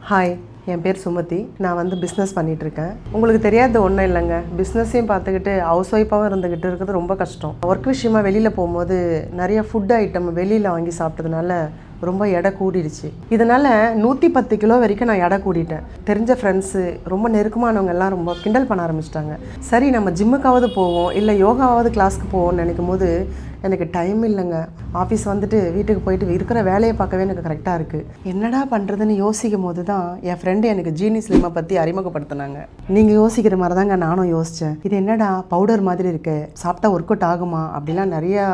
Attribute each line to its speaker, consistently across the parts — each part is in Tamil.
Speaker 1: ஹாய், என் பேர் சுமதி. நான் வந்து பிஸ்னஸ் பண்ணிகிட்ருக்கேன். உங்களுக்கு தெரியாத ஒன்றும் இல்லைங்க, பிஸ்னஸையும் பார்த்துக்கிட்டு ஹவுஸ் ஒய்ஃபாகவும் இருந்துக்கிட்டு இருக்கிறது ரொம்ப கஷ்டம். ஒர்க் விஷயமா வெளியில் போகும்போது நிறைய ஃபுட் ஐட்டம் வெளியில் வாங்கி சாப்பிட்டதுனால ரொம்ப எடை கூடிடுச்சு. இதனால் 110 கிலோ வரைக்கும் நான் எடை கூடிட்டேன். தெரிஞ்ச ஃப்ரெண்ட்ஸு, ரொம்ப நெருக்கமானவங்க எல்லாம் ரொம்ப கிண்டல் பண்ண ஆரம்பிச்சிட்டாங்க. சரி, நம்ம ஜிம்முக்காவது போவோம், இல்லை யோகாவாவது கிளாஸ்க்கு போவோம்னு நினைக்கும் போது எனக்கு டைம் இல்லைங்க. ஆஃபீஸ் வந்துட்டு வீட்டுக்கு போயிட்டு இருக்கிற வேலையை பார்க்கவே எனக்கு கரெக்டாக இருக்குது. என்னடா பண்ணுறதுன்னு யோசிக்கும் போது தான் என் ஃப்ரெண்டு எனக்கு ஜீனி ஸ்லிம்மை பற்றி அறிமுகப்படுத்தினாங்க. நீங்கள் யோசிக்கிற மாதிரி தாங்க நானும் யோசித்தேன். இது என்னடா பவுடர் மாதிரி இருக்கு, சாப்பிட்டா ஒர்க் அவுட் ஆகுமா அப்படிலாம் நிறையா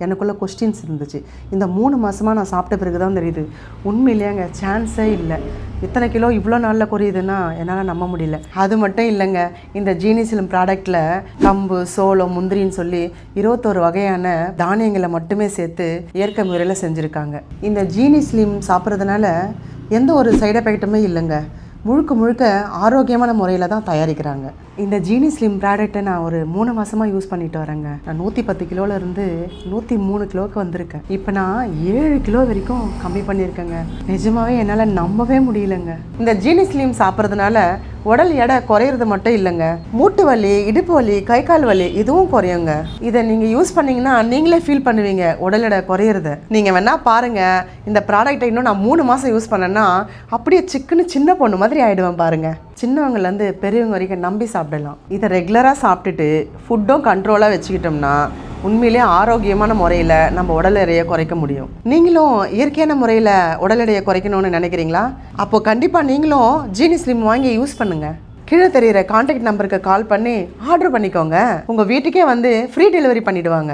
Speaker 1: எனக்குள்ள கொஸ்டின்ஸ் இருந்துச்சு. இந்த 3 மாதமாக நான் சாப்பிட்ட பிறகு தான் தெரியுது, உண்மையிலேங்க சான்ஸே இல்லை. இத்தனை கிலோ இவ்வளோ நாளில் குறையுதுன்னா என்னால் நம்ப முடியல. அது மட்டும் இல்லைங்க, இந்த ஜீனி ஸ்லிம் ப்ராடக்டில் கம்பு, சோளம், முந்திரின்னு சொல்லி 21 வகையான தானியங்களை மட்டுமே சேர்த்து இயற்கை முறையில் செஞ்சுருக்காங்க. இந்த ஜீனி ஸ்லிம் சாப்பிட்றதுனால எந்த ஒரு சைடு எஃபெக்ட்டுமே இல்லைங்க. முழுக்க ஆரோக்கியமான முறையில் தான் தயாரிக்கிறாங்க. இந்த ஜீனி ஸ்லிம் ப்ராடக்டை நான் ஒரு 3 மாதமாக யூஸ் பண்ணிட்டு வரேங்க. நான் 110 கிலோலேருந்து 103 கிலோவுக்கு வந்திருக்கேன். இப்போ நான் 7 கிலோ வரைக்கும் கம்மி பண்ணியிருக்கேங்க. நிஜமாவே என்னால் நம்பவே முடியலங்க. இந்த ஜீனி ஸ்லிம் சாப்பிட்றதுனால உடல் எடை குறையிறது மட்டும் இல்லைங்க, மூட்டு வலி, இடுப்பு வலி, கை கால் வலி இதுவும் குறையுங்க. இதை நீங்கள் யூஸ் பண்ணிங்கன்னா நீங்களே ஃபீல் பண்ணுவீங்க உடல் எடை குறையிறத. நீங்கள் வேணால் பாருங்கள், இந்த ப்ராடக்டை இன்னும் நான் 3 மாதம் யூஸ் பண்ணேன்னா அப்படியே சிக்குன்னு சின்ன பொண்ணு மாதிரி ஆகிடுவேன் பாருங்கள். சின்னவங்கலேருந்து பெரியவங்க வரைக்கும் நம்பி சாப்பிடலாம். இதை ரெகுலராக சாப்பிட்டுட்டு ஃபுட்டும் கண்ட்ரோலாக வச்சுக்கிட்டோம்னா உண்மையிலே ஆரோக்கியமான முறையில் நம்ம உடல் எடையை குறைக்க முடியும். நீங்களும் இயற்கையான முறையில் உடல் எடையை குறைக்கணும்னு நினைக்கிறீங்களா? அப்போ கண்டிப்பாக நீங்களும் ஜீனி ஸ்லிம் வாங்கி யூஸ் பண்ணுங்கள். கீழே தெரிகிற கான்டாக்ட் நம்பருக்கு கால் பண்ணி ஆர்டர் பண்ணிக்கோங்க. உங்கள் வீட்டுக்கே வந்து ஃப்ரீ டெலிவரி பண்ணிவிடுவாங்க.